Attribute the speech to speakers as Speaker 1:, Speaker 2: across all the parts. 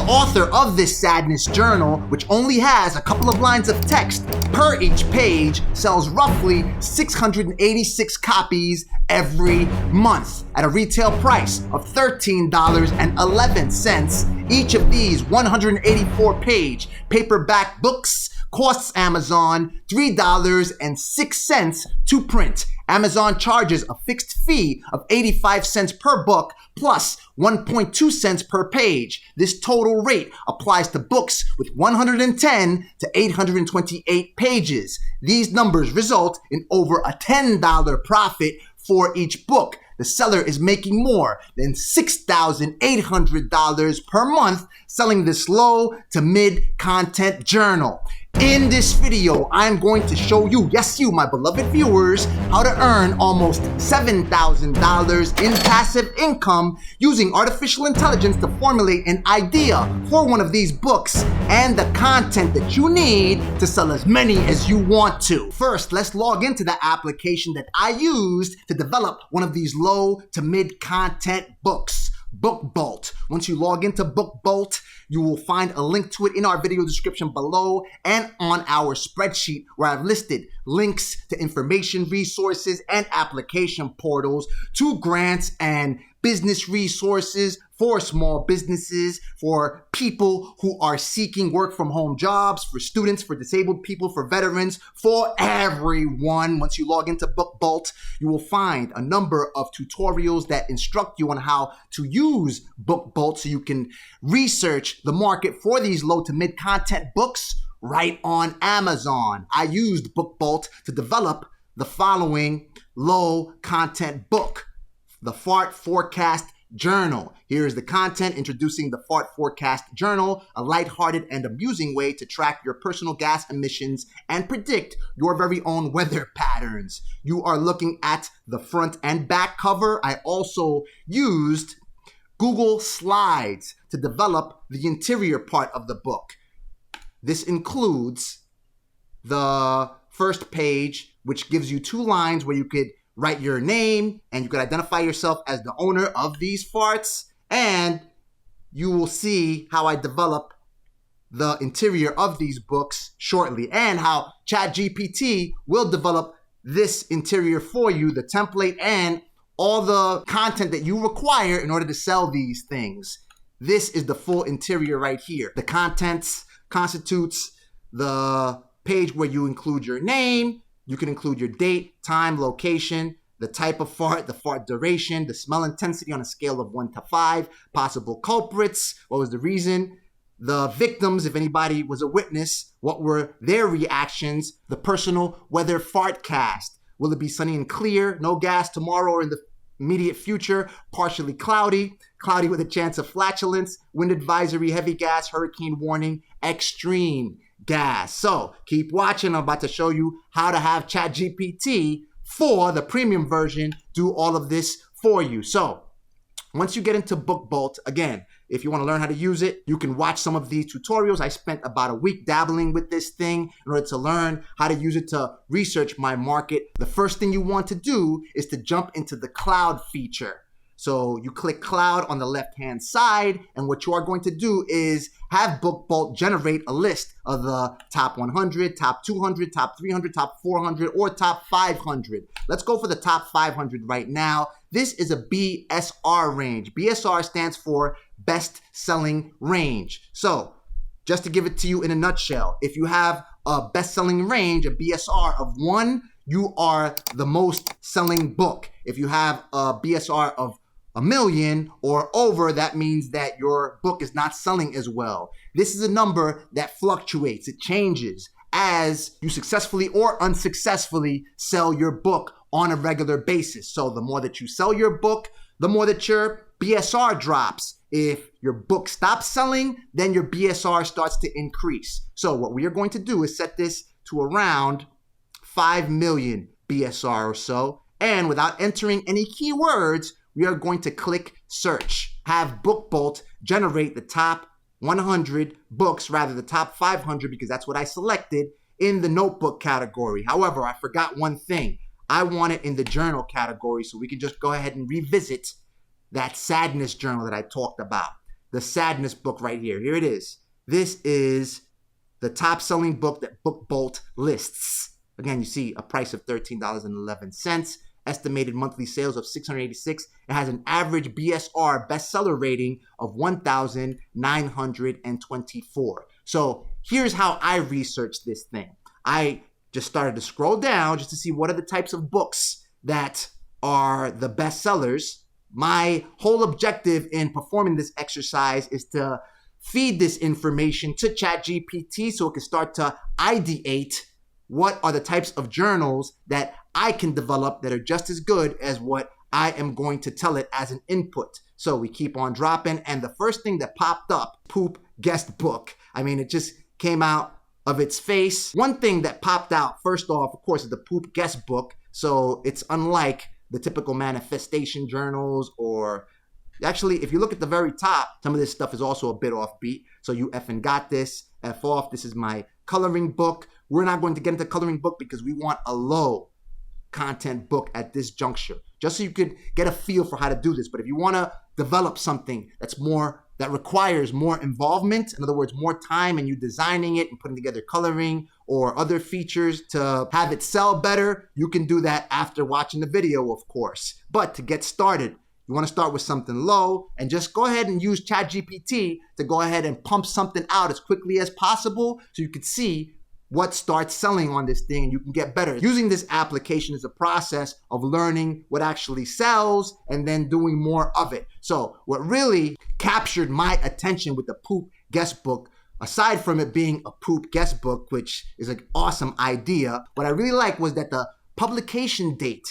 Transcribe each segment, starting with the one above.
Speaker 1: author of this sadness journal, which only has a couple of lines of text per each page, sells roughly 686 copies every month at a retail price of $13.11. Each of these 184-page paperback books costs Amazon $3.06 to print. Amazon charges a fixed fee of 85 cents per book plus 1.2 cents per page. This total rate applies to books with 110 to 828 pages. These numbers result in over a $10 profit for each book. The seller is making more than $6,800 per month selling this low to mid content journal. In this video, I'm going to show you, yes you, my beloved viewers, how to earn almost $7,000 in passive income using artificial intelligence to formulate an idea for one of these books and the content that you need to sell as many as you want to. First, let's log into the application that I used to develop one of these low to mid content books. BookBolt. Once you log into BookBolt, you will find a link to it in our video description below and on our spreadsheet where I've listed links to information resources and application portals to grants and business resources for small businesses, for people who are seeking work from home jobs, for students, for disabled people, for veterans, for everyone. Once you log into BookBolt, you will find a number of tutorials that instruct you on how to use BookBolt so you can research the market for these low to mid content books right on Amazon. I used BookBolt to develop the following low content book, the Fart Forecast Journal. Here is the content introducing the Fart Forecast Journal, a lighthearted and amusing way to track your personal gas emissions and predict your very own weather patterns. You are looking at the front and back cover. I also used Google Slides to develop the interior part of the book. This includes the first page, which gives you 2 lines where you could write your name and you could identify yourself as the owner of these farts, and you will see how I develop the interior of these books shortly and how ChatGPT will develop this interior for you, the template and all the content that you require in order to sell these things. This is the full interior right here. The contents constitutes the page where you include your name. You can include your date, time, location, the type of fart, the fart duration, the smell intensity on a scale of 1 to 5, possible culprits, what was the reason, the victims, if anybody was a witness, what were their reactions, the personal weather fartcast. Will it be sunny and clear, no gas tomorrow or in the immediate future, partially cloudy, cloudy with a chance of flatulence, wind advisory, heavy gas, hurricane warning, extreme gas. So keep watching. I'm about to show you how to have ChatGPT-4, the premium version, do all of this for you. So once you get into BookBolt, again, if you want to learn how to use it, you can watch some of these tutorials. I spent about a week dabbling with this thing in order to learn how to use it to research my market. The first thing you want to do is to jump into the cloud feature. So you click cloud on the left-hand side, and what you are going to do is have BookBolt generate a list of the top 100, top 200, top 300, top 400, or top 500. Let's go for the top 500 right now. This is a BSR range. BSR stands for best selling range. So just to give it to you in a nutshell, if you have a best selling range, a BSR of 1, you are the most selling book. If you have a BSR of 1 million or over, that means that your book is not selling as well. This is a number that fluctuates. It changes as you successfully or unsuccessfully sell your book on a regular basis. So the more that you sell your book, the more that your BSR drops. If your book stops selling, then your BSR starts to increase. So what we are going to do is set this to around 5 million BSR or so. And without entering any keywords, we are going to click search. Have BookBolt generate the top 100 books, rather the top 500, because that's what I selected in the notebook category. However, I forgot one thing. I want it in the journal category, so we can just go ahead and revisit that sadness journal that I talked about. the sadness book right here. Here it is. This is the top selling book that BookBolt lists. Again, you see a price of $13.11, estimated monthly sales of 686. It has an average BSR bestseller rating of 1,924. So here's how I researched this thing. I just started to scroll down just to see what are the types of books that are the bestsellers. My whole objective in performing this exercise is to feed this information to ChatGPT so it can start to ideate what are the types of journals that I can develop that are just as good as what I am going to tell it as an input. So we keep on dropping, and the first thing that popped up, Poop Guest Book. I mean, it just came out of its face. One thing that popped out, first off, of course, is the Poop Guest Book. So it's unlike the typical manifestation journals, or actually, if you look at the very top, some of this stuff is also a bit offbeat. So you effing got this, F off. This is my coloring book. We're not going to get into coloring book because we want a low content book at this juncture, just so you could get a feel for how to do this. But if you want to develop something that requires more involvement, in other words, more time, and you designing it and putting together coloring or other features to have it sell better, you can do that after watching the video, of course. But to get started, you want to start with something low and just go ahead and use ChatGPT to go ahead and pump something out as quickly as possible so you can see what starts selling on this thing and you can get better. Using this application is a process of learning what actually sells and then doing more of it. So what really captured my attention with the Poop Guest Book, aside from it being a Poop Guest Book, which is an awesome idea, what I really liked was that the publication date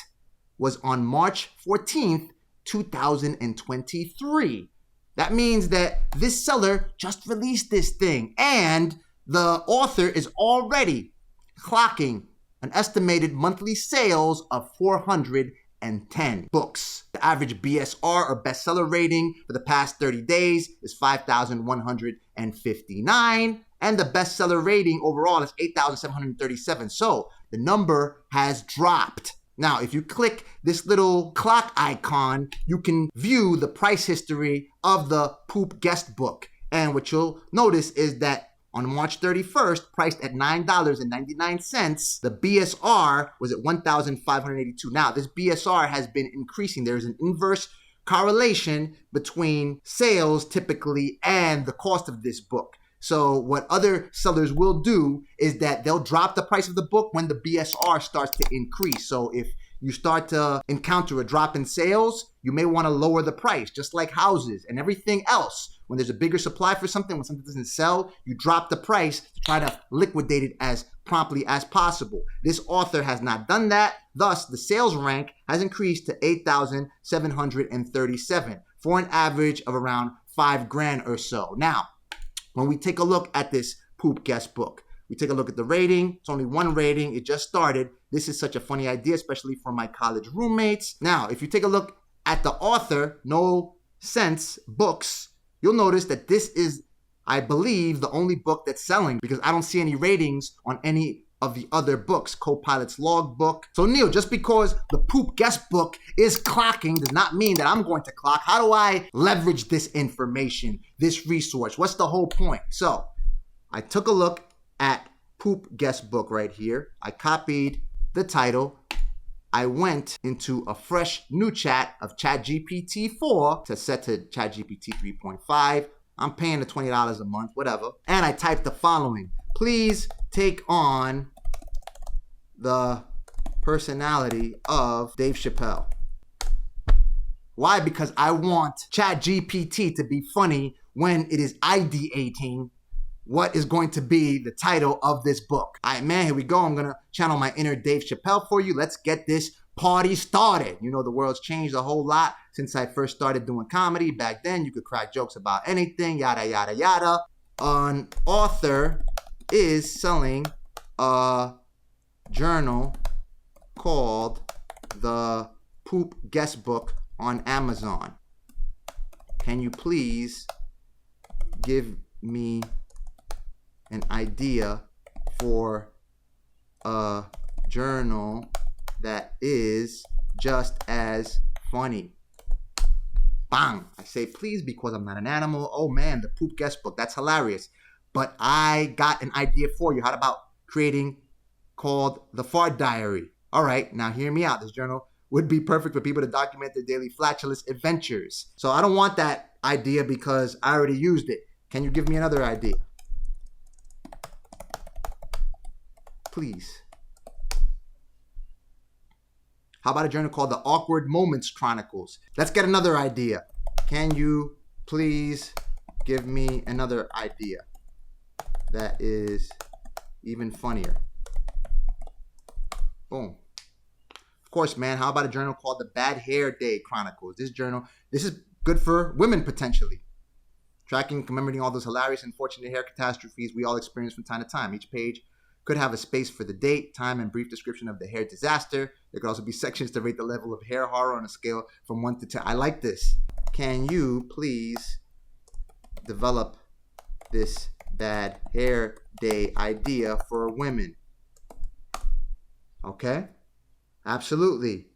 Speaker 1: was on March 14th, 2023. That means that this seller just released this thing, and the author is already clocking an estimated monthly sales of 410 books. The average BSR, or bestseller rating, for the past 30 days is 5,159, and the bestseller rating overall is 8,737. So the number has dropped. Now, if you click this little clock icon, you can view the price history of the Poop Guest Book. And what you'll notice is that on March 31st, priced at $9.99, the BSR was at 1,582. Now, this BSR has been increasing. There's an inverse correlation between sales typically and the cost of this book. So what other sellers will do is that they'll drop the price of the book when the BSR starts to increase. So if you start to encounter a drop in sales, you may want to lower the price, just like houses and everything else. When there's a bigger supply for something, when something doesn't sell, you drop the price to try to liquidate it as promptly as possible. This author has not done that. Thus, the sales rank has increased to 8,737 for an average of around $5,000 or so. Now, when we take a look at this Poop Guest Book, we take a look at the rating. It's only one rating. It just started. This is such a funny idea, especially for my college roommates. Now, if you take a look at the author, No Sense Books, you'll notice that this is, I believe, the only book that's selling, because I don't see any ratings on any of the other books. Copilot's Logbook. So Neil, just because the Poop Guest Book is clocking does not mean that I'm going to clock. How do I leverage this information, this resource? What's the whole point? So I took a look at Poop Guest Book right here. I copied the title. I went into a fresh new chat of ChatGPT-4 to set to ChatGPT 3.5. I'm paying the $20 a month, whatever. And I typed the following: please take on the personality of Dave Chappelle. Why? Because I want ChatGPT to be funny when it is ideating what is going to be the title of this book. All right, man, here we go. I'm going to channel my inner Dave Chappelle for you. Let's get this party started. You know, the world's changed a whole lot since I first started doing comedy. Back then, you could crack jokes about anything, yada, yada, yada. An author is selling a journal called the Poop Guest Book on Amazon. Can you please give me an idea for a journal that is just as funny? Bang. I say please because I'm not an animal. Oh man, the poop guest book. That's hilarious. But I got an idea for you. How about creating called the Fart Diary? All right, now hear me out. This journal would be perfect for people to document their daily flatulence adventures. So I don't want that idea because I already used it. Can you give me another idea? Please. How about a journal called the Awkward Moments Chronicles? Let's get another idea. Can you please give me another idea that is even funnier? Boom. Of course, man, how about a journal called the Bad Hair Day Chronicles? This is good for women potentially. Tracking and commemorating all those hilarious and unfortunate hair catastrophes we all experience from time to time. Each page could have a space for the date, time, and brief description of the hair disaster. There could also be sections to rate the level of hair horror on a scale from 1 to 10. I like this. Can you please develop this Bad Hair Day idea for women? Okay? Absolutely.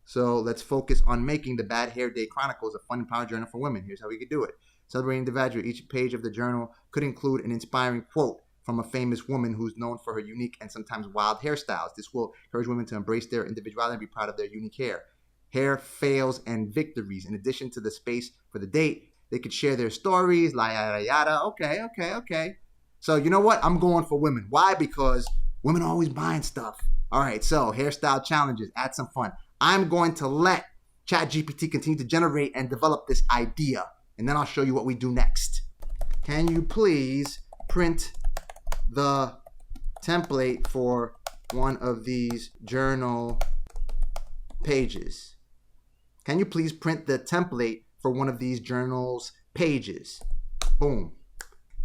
Speaker 1: So let's focus on making the Bad Hair Day Chronicles a fun and power journal for women. Here's how we could do it. Celebrating individual. Each page of the journal could include an inspiring quote from a famous woman who's known for her unique and sometimes wild hairstyles. This will encourage women to embrace their individuality and be proud of their unique hair fails, and victories. In addition to the space for the date, they could share their stories, yada, yada. Okay. So you know what? I'm going for women. Why? Because women are always buying stuff. All right, so hairstyle challenges, add some fun. I'm going to let ChatGPT continue to generate and develop this idea, and then I'll show you what we do next. Can you please print the template for one of these journal pages? Can you please print the template for one of these journals pages? Boom.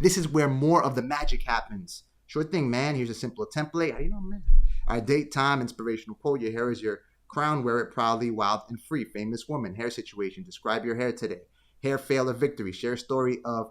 Speaker 1: This is where more of the magic happens. Sure thing, man. Here's a simple template. How you know, man? All right, date, time, inspirational quote. Your hair is your crown. Wear it proudly, wild and free. Famous woman. Hair situation. Describe your hair today. Hair fail or victory. Share a story of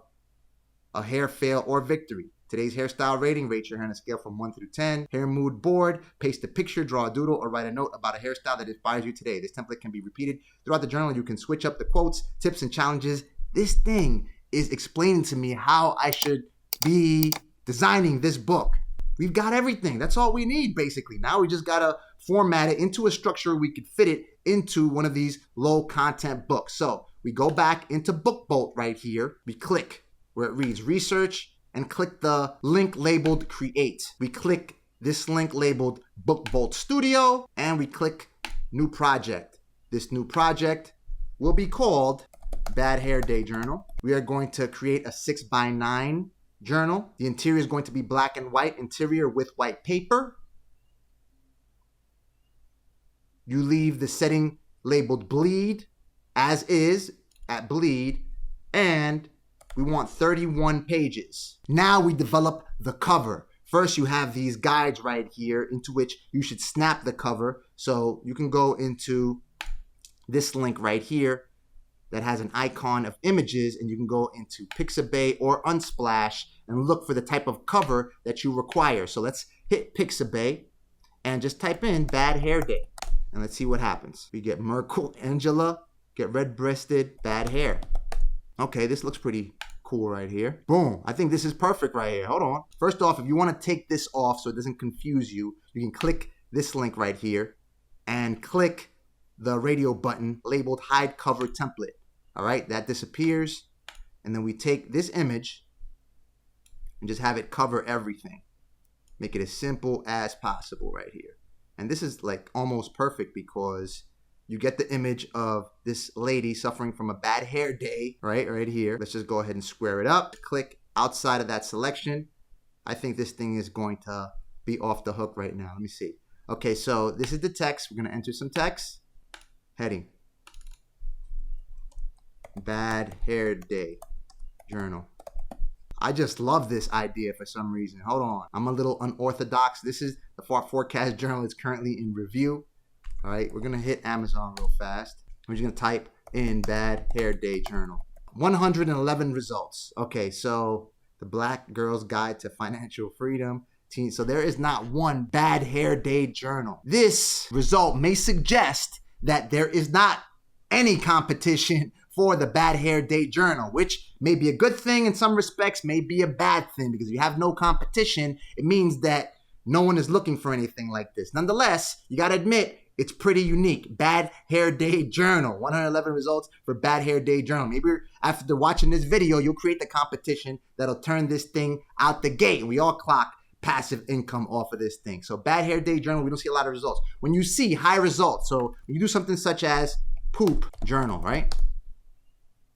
Speaker 1: a hair fail or victory. Today's hairstyle rating. Rate your hair on a scale from 1 through 10. Hair mood board. Paste a picture, draw a doodle, or write a note about a hairstyle that inspires you today. This template can be repeated throughout the journal. You can switch up the quotes, tips, and challenges. This thing is explaining to me how I should be designing this book. We've got everything. That's all we need, basically. Now we just got to format it into a structure we could fit it into one of these low content books. So we go back into Book Bolt right here. We click where it reads research and click the link labeled create. We click this link labeled Book Bolt Studio and we click new project. This new project will be called Bad Hair Day Journal. We are going to create a 6x9 journal. The interior is going to be black and white interior with white paper. You leave the setting labeled bleed as is at bleed, and we want 31 pages. Now we develop the cover. First, you have these guides right here into which you should snap the cover. So you can go into this link right here that has an icon of images, and you can go into Pixabay or Unsplash and look for the type of cover that you require. So let's hit Pixabay and just type in Bad Hair Day. And let's see what happens. We get Merkle Angela, get red-breasted, bad hair. Okay, this looks pretty cool right here. Boom, I think this is perfect right here. Hold on. First off, if you want to take this off so it doesn't confuse you, you can click this link right here and click the radio button labeled Hide Cover Template. All right, that disappears. And then we take this image and just have it cover everything. Make it as simple as possible right here. And this is like almost perfect because you get the image of this lady suffering from a bad hair day, right here. Let's just go ahead and square it up. Click outside of that selection. I think this thing is going to be off the hook right now. Let me see. Okay, so this is the text. We're going to enter some text. Heading. Bad Hair Day Journal. I just love this idea for some reason. Hold on. I'm a little unorthodox. This is the Fart Forecast Journal. It's currently in review. All right, we're going to hit Amazon real fast. We're just going to type in Bad Hair Day Journal. 111 results. Okay, so the Black Girl's Guide to Financial Freedom. So there is not one Bad Hair Day Journal. This result may suggest that there is not any competition for the Bad Hair Day Journal, which may be a good thing in some respects, may be a bad thing, because if you have no competition, it means that no one is looking for anything like this. Nonetheless, you gotta admit, it's pretty unique. Bad Hair Day Journal, 111 results for Bad Hair Day Journal. Maybe after watching this video, you'll create the competition that'll turn this thing out the gate, and we all clock passive income off of this thing. So Bad Hair Day Journal, we don't see a lot of results. When you see high results, so when you do something such as Poop Journal, right?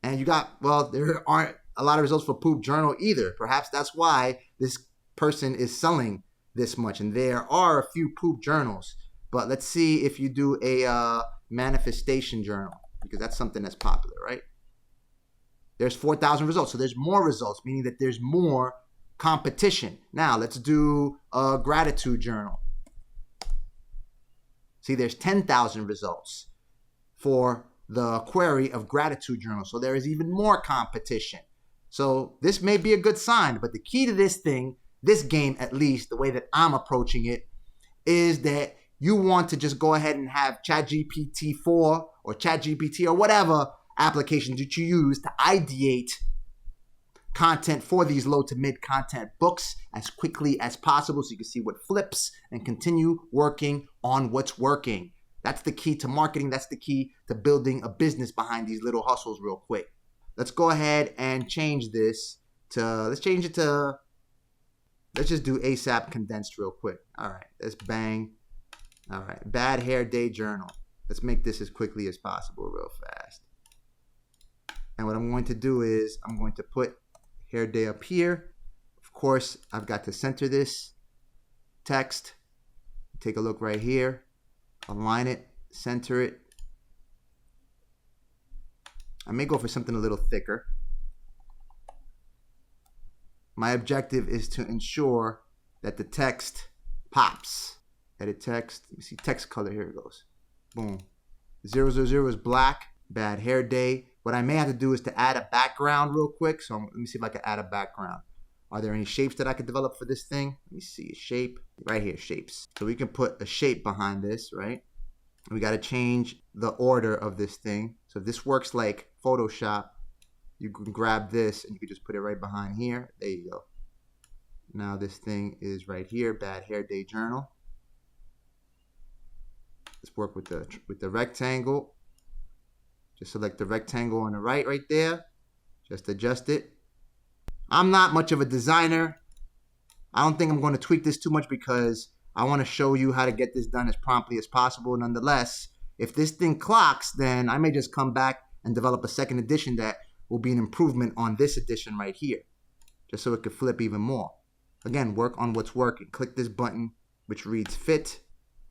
Speaker 1: And you got, well, there aren't a lot of results for Poop Journal either. Perhaps that's why this person is selling this much. And there are a few Poop Journals. But let's see if you do a Manifestation Journal, because that's something that's popular, right? There's 4,000 results. So there's more results, meaning that there's more competition. Now let's do a Gratitude Journal. See, there's 10,000 results for the query of Gratitude Journal. So there is even more competition. So this may be a good sign, but the key to this thing, this game at least, the way that I'm approaching it, is that you want to just go ahead and have Chat GPT-4 or Chat GPT or whatever application that you use to ideate content for these low to mid content books as quickly as possible, so you can see what flips and continue working on what's working. That's the key to marketing. That's the key to building a business behind these little hustles real quick. Let's go ahead and change this to, let's just do ASAP condensed real quick. All right, let's bang. All right, Bad Hair Day Journal. Let's make this as quickly as possible real fast. And what I'm going to do is I'm going to put Hair Day up here. Of course, I've got to center this text. Take a look right here. Align it, center it. I may go for something a little thicker. My objective is to ensure that the text pops. Edit text. Let me see text color. Here it goes. Boom. 000 is black. Bad Hair Day. What I may have to do is to add a background real quick. So let me see if I can add a background. Are there any shapes that I could develop for this thing? Let me see. Shape. Right here, shapes. So we can put a shape behind this, right? We got to change the order of this thing. So if this works like Photoshop, you can grab this and you can just put it right behind here. There you go. Now this thing is right here. Bad Hair Day Journal. Let's work with the rectangle. Just select the rectangle on the right there. Just adjust it. I'm not much of a designer. I don't think I'm going to tweak this too much because I want to show you how to get this done as promptly as possible. Nonetheless, if this thing clocks, then I may just come back and develop a second edition that will be an improvement on this edition right here, just so it could flip even more. Again, work on what's working. Click this button, which reads Fit,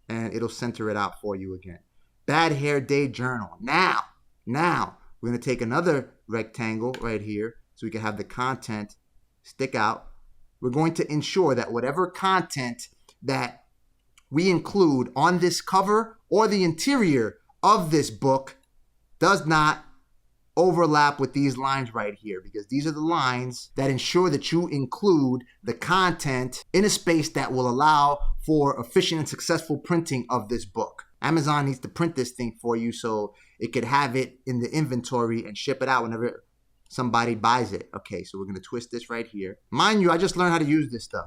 Speaker 1: and it'll center it out for you again. Bad Hair Day Journal. Now, we're going to take another rectangle right here so we can have the content stick out. We're going to ensure that whatever content that we include on this cover or the interior of this book does not overlap with these lines right here, because these are the lines that ensure that you include the content in a space that will allow for efficient and successful printing of this book. Amazon needs to print this thing for you so it could have it in the inventory and ship it out whenever somebody buys it. Okay, so we're going to twist this right here. Mind you, I just learned how to use this stuff.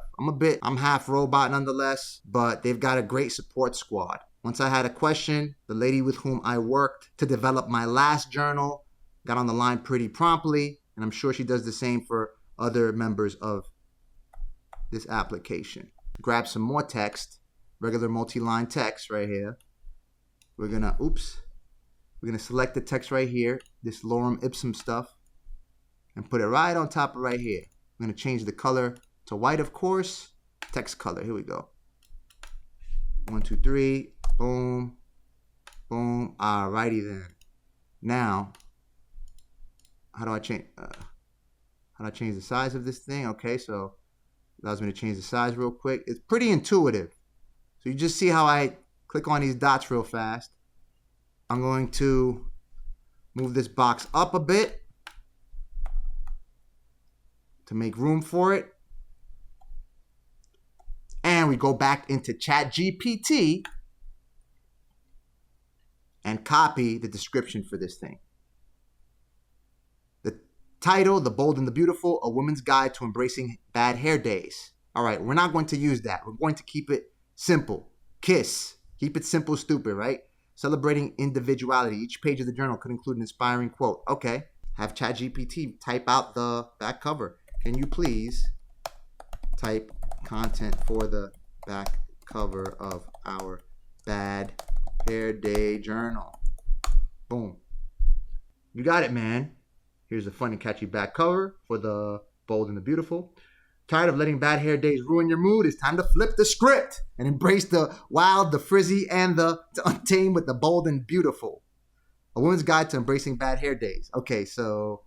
Speaker 1: I'm half robot nonetheless, but they've got a great support squad. Once I had a question, the lady with whom I worked to develop my last journal got on the line pretty promptly, and I'm sure she does the same for other members of this application. Grab some more text, regular multi-line text right here. We're gonna select the text right here, this lorem ipsum stuff, and put it right on top of right here. I'm gonna change the color to white, of course. Text color, here we go. 1, 2, 3, boom, boom. Alrighty then. Now, how do I change the size of this thing? Okay, so it allows me to change the size real quick. It's pretty intuitive. So you just see how I click on these dots real fast. I'm going to move this box up a bit to make room for it. And we go back into Chat GPT and copy the description for this thing. Title, The Bold and the Beautiful, A Woman's Guide to Embracing Bad Hair Days. All right, we're not going to use that. We're going to keep it simple. KISS. Keep it simple, stupid, right? Celebrating individuality. Each page of the journal could include an inspiring quote. Okay, have ChatGPT type out the back cover. Can you please type content for the back cover of our Bad Hair Day journal? Boom. You got it, man. Here's a fun and catchy back cover for the Bold and the Beautiful. Tired of letting bad hair days ruin your mood? It's time to flip the script and embrace the wild, the frizzy, and the untamed with the bold and beautiful. A Woman's Guide to Embracing Bad Hair Days. Okay, so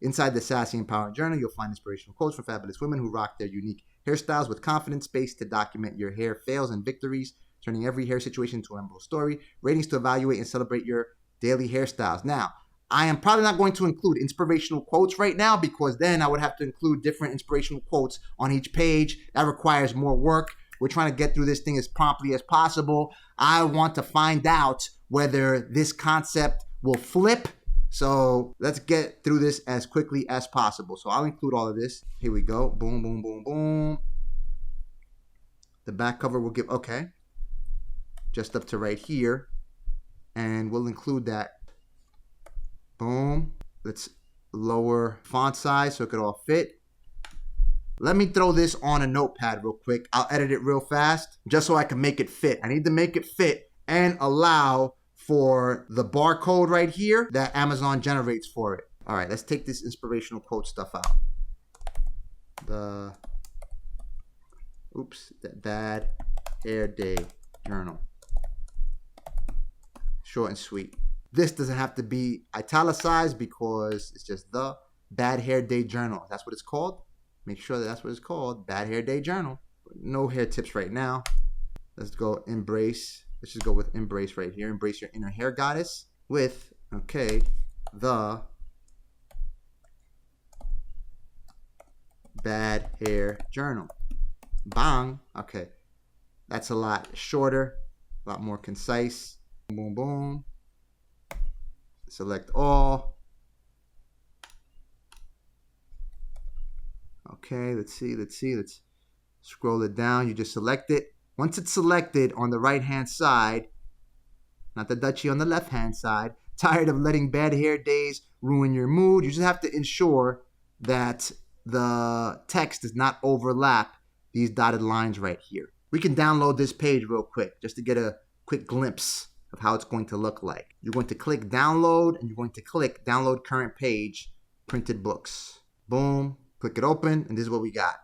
Speaker 1: inside the Sassy Empowering Journal, you'll find inspirational quotes from fabulous women who rock their unique hairstyles with confidence, space to document your hair fails and victories, turning every hair situation into a memorable story, ratings to evaluate and celebrate your daily hairstyles. Now, I am probably not going to include inspirational quotes right now because then I would have to include different inspirational quotes on each page. That requires more work. We're trying to get through this thing as promptly as possible. I want to find out whether this concept will flip. So let's get through this as quickly as possible. So I'll include all of this. Here we go. Boom, boom, boom, boom. The back cover will give, okay, just up to right here. And we'll include that. Boom. Let's lower font size so it could all fit. Let me throw this on a notepad real quick. I'll edit it real fast just so I can make it fit. I need to make it fit and allow for the barcode right here that Amazon generates for it. All right, let's take this inspirational quote stuff out. The Bad Hair Day journal. Short and sweet. This doesn't have to be italicized because it's just the Bad Hair Day journal. That's what it's called. Make sure that that's what it's called. Bad Hair Day journal. No hair tips right now. Let's go embrace. Let's just go with embrace right here. Embrace your inner hair goddess with, okay, the Bad Hair journal. Bang. Okay. That's a lot shorter, a lot more concise. Boom, boom. Select all. Okay, let's see. Let's scroll it down. You just select it. Once it's selected on the right-hand side, not the Dutchie on the left-hand side, tired of letting bad hair days ruin your mood, you just have to ensure that the text does not overlap these dotted lines right here. We can download this page real quick just to get a quick glimpse of how it's going to look like. You're going to click download and you're going to click download current page, printed books. Boom, click it open, and this is what we got.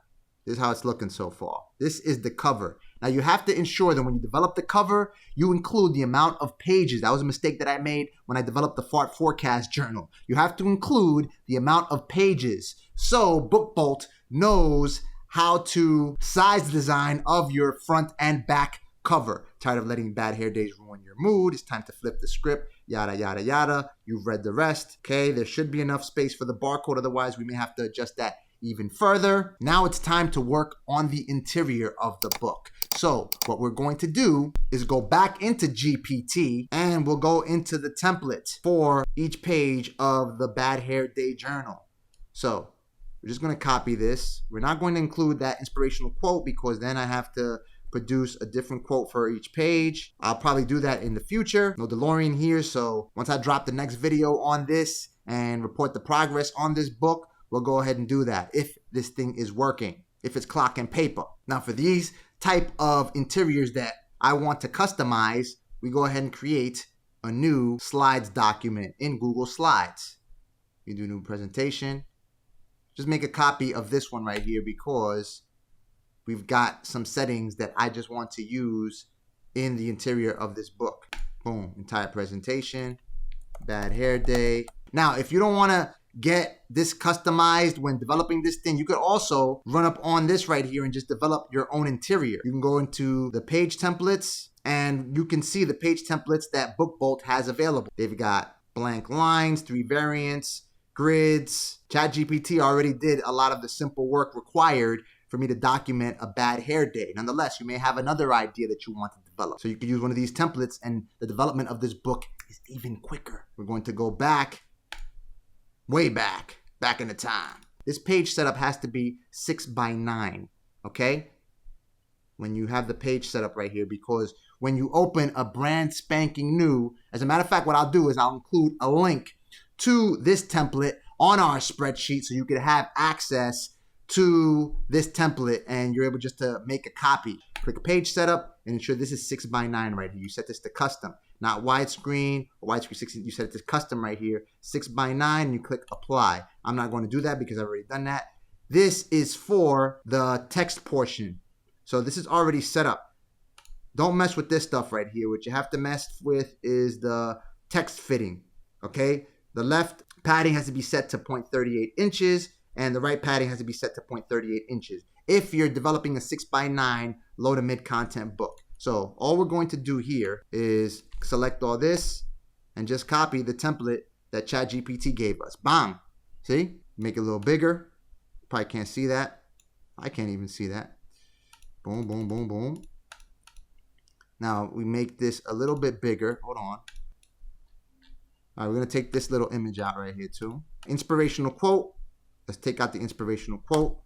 Speaker 1: This is how it's looking so far. This is the cover. Now you have to ensure that when you develop the cover, you include the amount of pages. That was a mistake that I made when I developed the Fart Forecast journal. You have to include the amount of pages so BookBolt knows how to size the design of your front and back cover. Tired of letting bad hair days ruin your mood? It's time to flip the script. Yada, yada, yada. You've read the rest. Okay, there should be enough space for the barcode. Otherwise, we may have to adjust that even further. Now it's time to work on the interior of the book. So what we're going to do is go back into GPT and we'll go into the template for each page of the Bad Hair Day journal. So we're just going to copy this. We're not going to include that inspirational quote because then I have to produce a different quote for each page. I'll probably do that in the future. No DeLorean here, so once I drop the next video on this and report the progress on this book, we'll go ahead and do that if this thing is working, if it's clock and paper. Now for these type of interiors that I want to customize, we go ahead and create a new slides document in Google Slides. We do new presentation. Just make a copy of this one right here because we've got some settings that I just want to use in the interior of this book. Boom, entire presentation, Bad Hair Day. Now, if you don't want to get this customized when developing this thing, you could also run up on this right here and just develop your own interior. You can go into the page templates and you can see the page templates that BookBolt has available. They've got blank lines, 3 variants, grids. ChatGPT already did a lot of the simple work required for me to document a bad hair day. Nonetheless, you may have another idea that you want to develop. So you could use one of these templates and the development of this book is even quicker. We're going to go back, way back back in the time. This page setup has to be 6x9, okay? When you have the page set up right here, because when you open a brand spanking new, as a matter of fact, what I'll do is I'll include a link to this template on our spreadsheet so you can have access to this template and you're able just to make a copy. Click page setup and ensure this is 6x9 right here. You set this to custom, not widescreen or widescreen 16. You set it to custom right here, 6x9, and you click apply. I'm not going to do that because I've already done that. This is for the text portion. So this is already set up. Don't mess with this stuff right here. What you have to mess with is the text fitting, okay? The left padding has to be set to 0.38 inches and the right padding has to be set to 0.38 inches if you're developing a 6x9 low to mid content book. So all we're going to do here is select all this and just copy the template that ChatGPT gave us. Bam! See? Make it a little bigger. Probably can't see that. I can't even see that. Boom, boom, boom, boom. Now we make this a little bit bigger. Hold on. All right, we're going to take this little image out right here too. Inspirational quote. Let's take out the inspirational quote.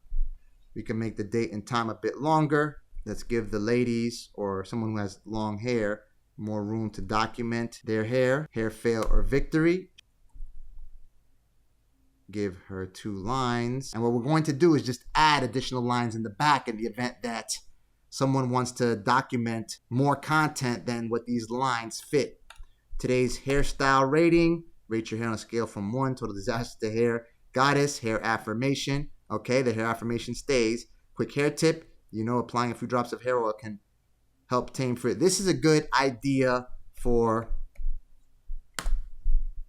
Speaker 1: We can make the date and time a bit longer. Let's give the ladies or someone who has long hair more room to document their hair fail or victory. Give her 2 lines. And what we're going to do is just add additional lines in the back in the event that someone wants to document more content than what these lines fit. Today's hairstyle rating. Rate your hair on a scale from 1, total disaster to hair goddess, hair affirmation. Okay, the hair affirmation stays. Quick hair tip. You know, applying a few drops of hair oil can help tame frizz. This is a good idea for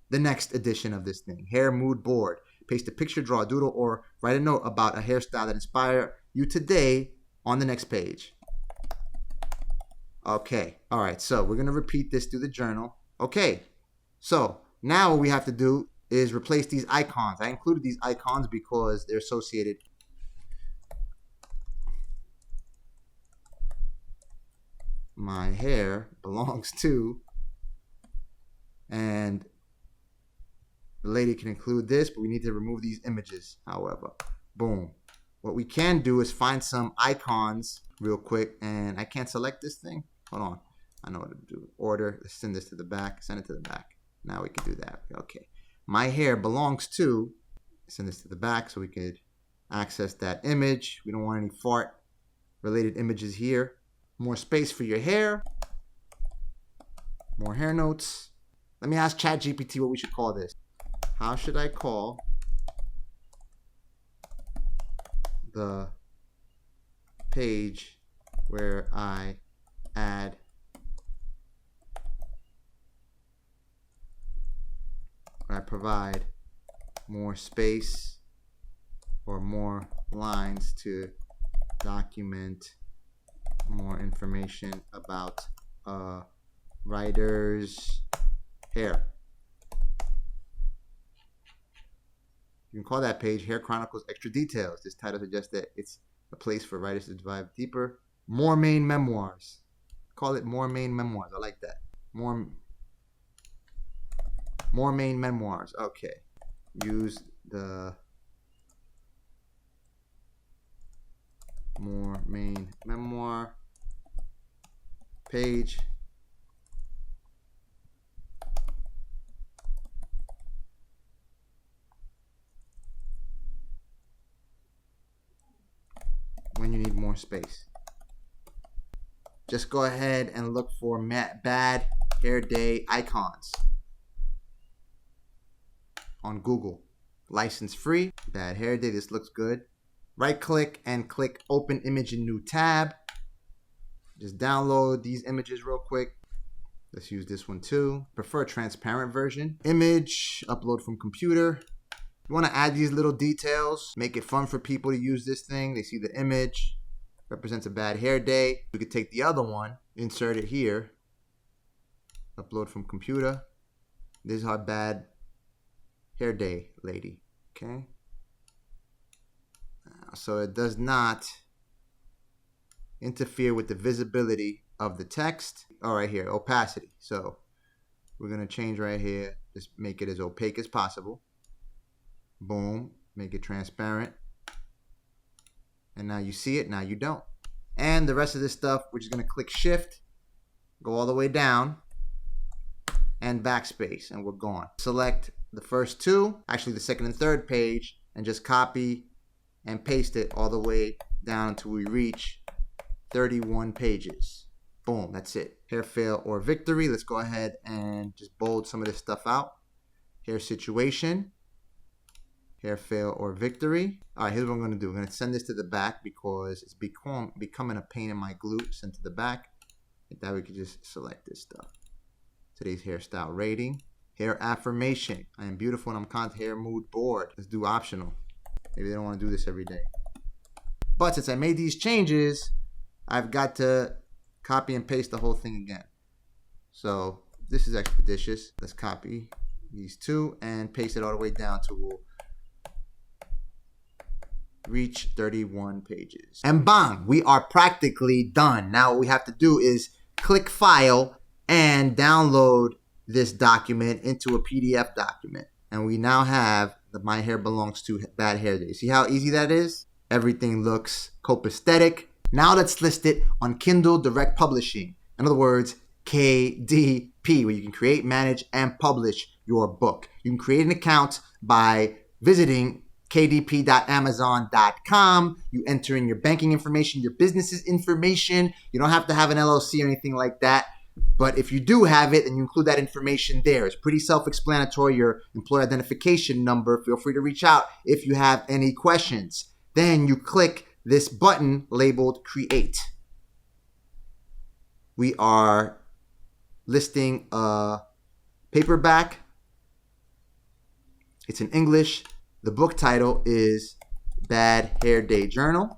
Speaker 1: the next edition of this thing. Hair mood board. Paste a picture, draw a doodle, or write a note about a hairstyle that inspired you today on the next page. Okay, all right, so we're gonna repeat this through the journal. Okay, so now what we have to do is replace these icons. I included these icons because they're associated. My hair belongs to, and the lady can include this, but we need to remove these images, however. Boom. What we can do is find some icons real quick, and I can't select this thing. Hold on. I know what to do. Order. Let's send this to the back. Send it to the back. Now we can do that. Okay. My hair belongs to. Send this to the back so we could access that image. We don't want any fart related images here. More space for your hair. More hair notes. Let me ask ChatGPT what we should call this. How should I call the page where I add I provide more space or more lines to document more information about a writer's hair? You can call that page Hair Chronicles Extra Details. This title suggests that it's a place for writers to dive deeper. More main memoirs. Call it More Main Memoirs. I like that. More main memoirs. Okay. Use the More Main Memoir page. When you need more space. Just go ahead and look for bad hair day icons on Google. License free, bad hair day, this looks good. Right click and click open image in new tab. Just download these images real quick. Let's use this one too. Prefer a transparent version. Image, upload from computer. You want to add these little details, make it fun for people to use this thing. They see the image, represents a bad hair day. We could take the other one, insert it here, upload from computer. This is our bad hair day lady, okay? So it does not interfere with the visibility of the text. All right, here, opacity. So we're gonna change right here, just make it as opaque as possible. Boom. Make it transparent. And now you see it, now you don't. And the rest of this stuff, we're just gonna click Shift, go all the way down, and backspace, and we're gone. Select the first two, actually the second and third page, and just copy and paste it all the way down until we reach 31 pages. Boom, that's it. Hair fail or victory. Let's go ahead and just bold some of this stuff out. Hair situation, hair fail or victory. All right, here's what I'm gonna do. I'm gonna send this to the back because it's becoming a pain in my glute. Send to the back. Like that, we could just select this stuff. Today's hairstyle rating. Hair affirmation. I am beautiful and I'm confident. Hair mood board. Let's do optional. Maybe they don't want to do this every day. But since I made these changes, I've got to copy and paste the whole thing again. So this is expeditious. Let's copy these two and paste it all the way down to we'll reach 31 pages. And bang, we are practically done. Now what we have to do is click File and download this document into a PDF document. And we now have the My Hair Belongs to Bad Hair Day. See how easy that is? Everything looks copacetic. Now let's list it on Kindle Direct Publishing. In other words, KDP, where you can create, manage, and publish your book. You can create an account by visiting kdp.amazon.com. You enter in your banking information, your business's information. You don't have to have an LLC or anything like that. But if you do have it, then you include that information there. It's pretty self-explanatory. Your employer identification number. Feel free to reach out if you have any questions. Then you click this button labeled Create. We are listing a paperback. It's in English. The book title is Bad Hair Day Journal.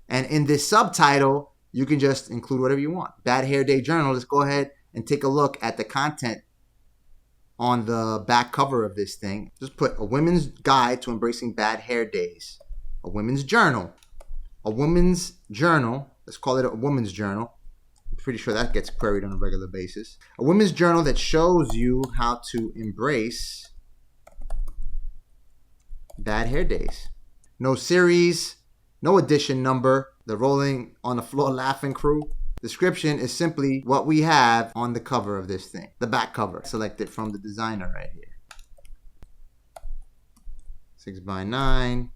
Speaker 1: And in this subtitle, you can just include whatever you want. Bad Hair Day Journal. Let's go ahead and take a look at the content on the back cover of this thing. Just put A Women's Guide to Embracing Bad Hair Days. A women's journal. A women's journal. Let's call it a women's journal. I'm pretty sure that gets queried on a regular basis. A women's journal that shows you how to embrace bad hair days. No series, no edition number. The Rolling on the Floor Laughing crew. Description is simply what we have on the cover of this thing. The back cover. Selected from the designer right here. 6x9.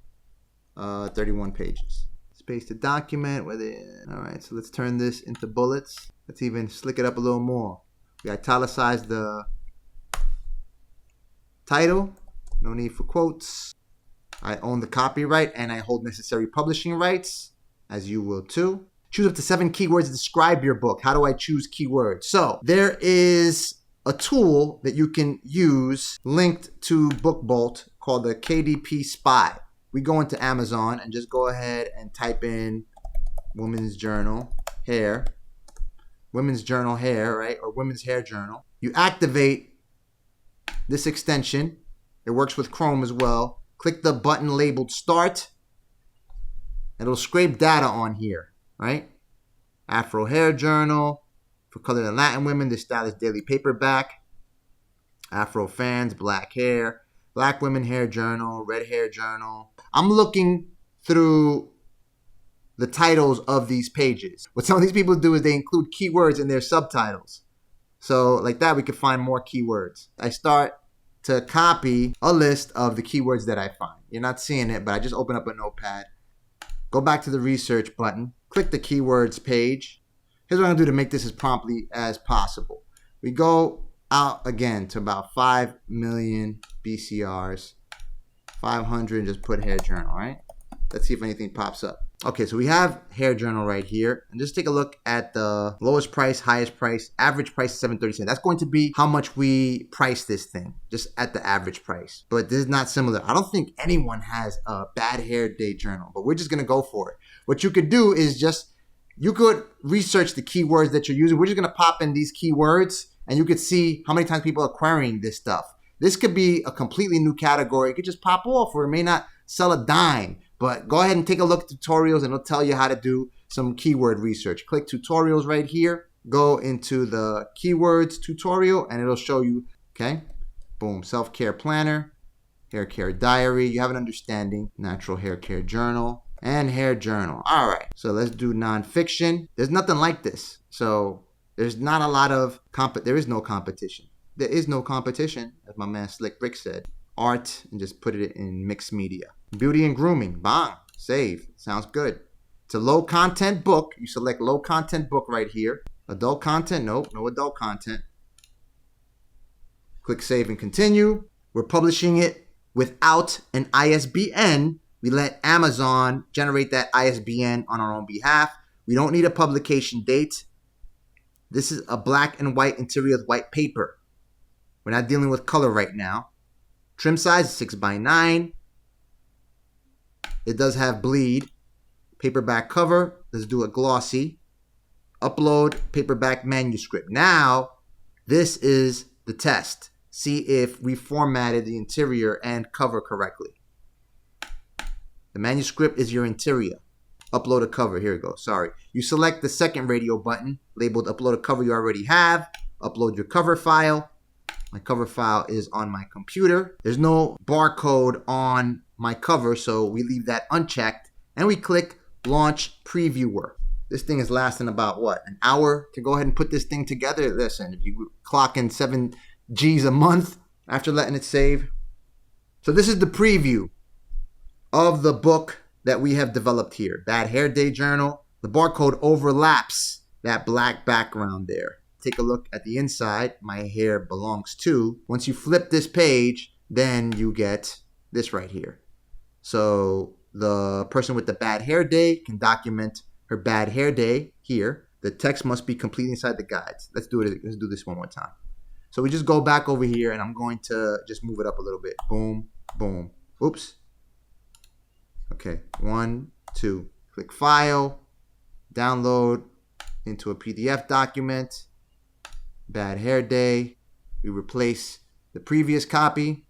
Speaker 1: 31 pages. Space the document with it. Alright, so let's turn this into bullets. Let's even slick it up a little more. We italicized the title. No need for quotes. I own the copyright and I hold necessary publishing rights, as you will too. Choose up to 7 keywords to describe your book. How do I choose keywords? So there is a tool that you can use linked to BookBolt called the KDP Spy. We go into Amazon and just go ahead and type in Women's Journal Hair. Women's Journal Hair, right? Or Women's Hair Journal. You activate this extension. It works with Chrome as well. Click the button labeled Start. It'll scrape data on here, right? Afro Hair Journal. For colored and Latin women, this style is daily paperback. Afro fans, black hair. Black women hair journal, red hair journal. I'm looking through the titles of these pages. What some of these people do is they include keywords in their subtitles. So like that, we can find more keywords. I start to copy a list of the keywords that I find. You're not seeing it, but I just open up a notepad. Go back to the research button. Click the keywords page. Here's what I'm gonna do to make this as promptly as possible. We go out again to about 5 million BCRs, 500, and just put hair journal, right? Let's see if anything pops up. Okay, so we have hair journal right here, and just take a look at the lowest price, highest price, average price is $7.37. That's going to be how much we price this thing, just at the average price. But this is not similar. I don't think anyone has a bad hair day journal, but we're just gonna go for it. What you could do is you could research the keywords that you're using. We're just gonna pop in these keywords, and you could see how many times people are querying this stuff. This could be a completely new category. It could just pop off, or it may not sell a dime. But go ahead and take a look at tutorials, and it'll tell you how to do some keyword research. Click tutorials right here. Go into the keywords tutorial, and it'll show you, okay? Boom, self-care planner, hair care diary. You have an understanding. Natural hair care journal and hair journal. All right, so let's do nonfiction. There's nothing like this. So there's not a lot of there is no competition. There is no competition, as my man Slick Rick said. Art, and just put it in mixed media. Beauty and grooming, bang, save. Sounds good. It's a low content book. You select low content book right here. Adult content, nope, no adult content. Click save and continue. We're publishing it without an ISBN. We let Amazon generate that ISBN on our own behalf. We don't need a publication date. This is a black and white interior with white paper. We're not dealing with color right now. Trim size is 6x9. It does have bleed. Paperback cover. Let's do a glossy. Upload paperback manuscript. Now, this is the test. See if we formatted the interior and cover correctly. The manuscript is your interior. Upload a cover. Here we go. Sorry. You select the second radio button labeled upload a cover you already have. Upload your cover file. My cover file is on my computer. There's no barcode on my cover, so we leave that unchecked. And we click Launch Previewer. This thing is lasting about, what, an hour to go ahead and put this thing together? Listen, if you clock in 7 G's a month after letting it save. So this is the preview of the book that we have developed here. Bad Hair Day Journal. The barcode overlaps that black background there. Take a look at the inside. My hair belongs to. Once you flip this page, then you get this right here. So the person with the bad hair day can document her bad hair day here. The text must be complete inside the guides. Let's do it. Let's do this one more time. So we just go back over here, and I'm going to just move it up a little bit. Boom, boom. Oops. Okay, 1, 2. Click File, download into a PDF document. Bad hair day. We replace the previous copy.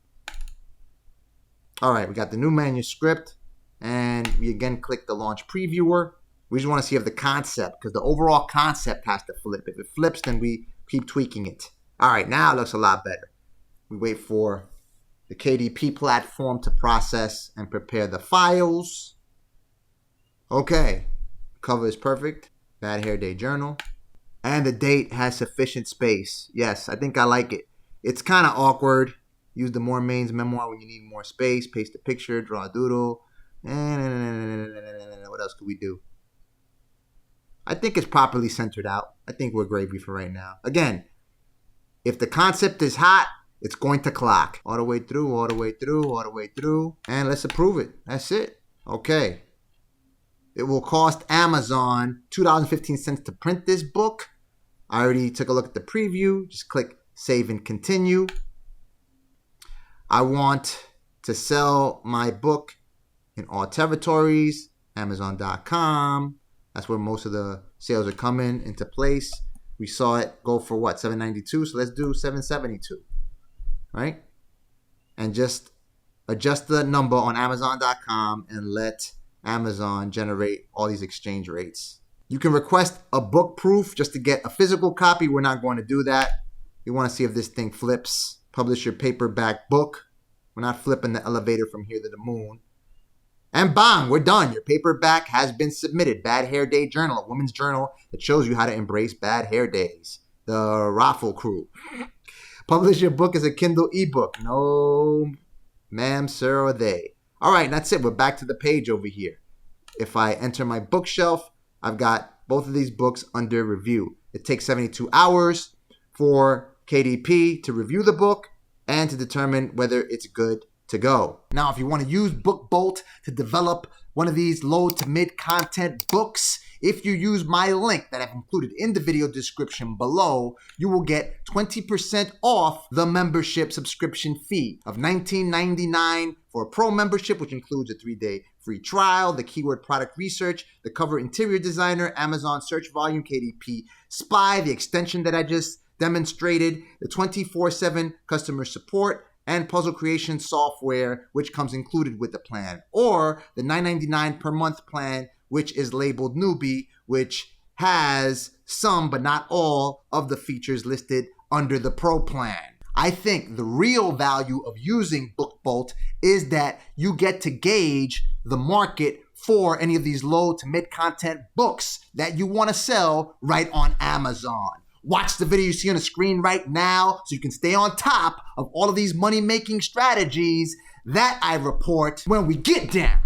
Speaker 1: All right, we got the new manuscript, and we again click the launch previewer. We just want to see if the concept, because the overall concept has to flip. If it flips, then we keep tweaking it. All right, now it looks a lot better. We wait for the KDP platform to process and prepare the files. Okay, cover is perfect. Bad Hair Day Journal. And the date has sufficient space. Yes, I think I like it. It's kind of awkward. Use the More Mains memoir when you need more space. Paste a picture, draw a doodle. And what else could we do? I think it's properly centered out. I think we're gravy for right now. Again, if the concept is hot, it's going to clock. All the way through, all the way through, all the way through. And let's approve it. That's it. Okay. It will cost Amazon $2.15 to print this book. I already took a look at the preview. Just click Save and Continue. I want to sell my book in all territories. Amazon.com. That's where most of the sales are coming into place. We saw it go for what? $7.92. So let's do $7.72. Right? And just adjust the number on Amazon.com and let Amazon generate all these exchange rates. You can request a book proof just to get a physical copy. We're not going to do that. We want to see if this thing flips. Publish your paperback book. We're not flipping the elevator from here to the moon. And bang, we're done. Your paperback has been submitted. Bad Hair Day Journal, a women's journal that shows you how to embrace bad hair days. The Raffle Crew. Publish your book as a Kindle ebook. No, ma'am, sir, or they. All right, that's it. We're back to the page over here. If I enter my bookshelf, I've got both of these books under review. It takes 72 hours for KDP to review the book and to determine whether it's good to go. Now, if you want to use BookBolt to develop one of these low to mid content books, if you use my link that I've included in the video description below, you will get 20% off the membership subscription fee of $19.99 for a pro membership, which includes a 3-day free trial, the keyword product research, the cover interior designer, Amazon search volume, KDP Spy, the extension that I just demonstrated, the 24/7 customer support, and puzzle creation software, which comes included with the plan, or the $9.99 per month plan, which is labeled newbie, which has some but not all of the features listed under the pro plan. I think the real value of using BookBolt is that you get to gauge the market for any of these low to mid content books that you want to sell right on Amazon. Watch the video you see on the screen right now so you can stay on top of all of these money-making strategies that I report when we get down.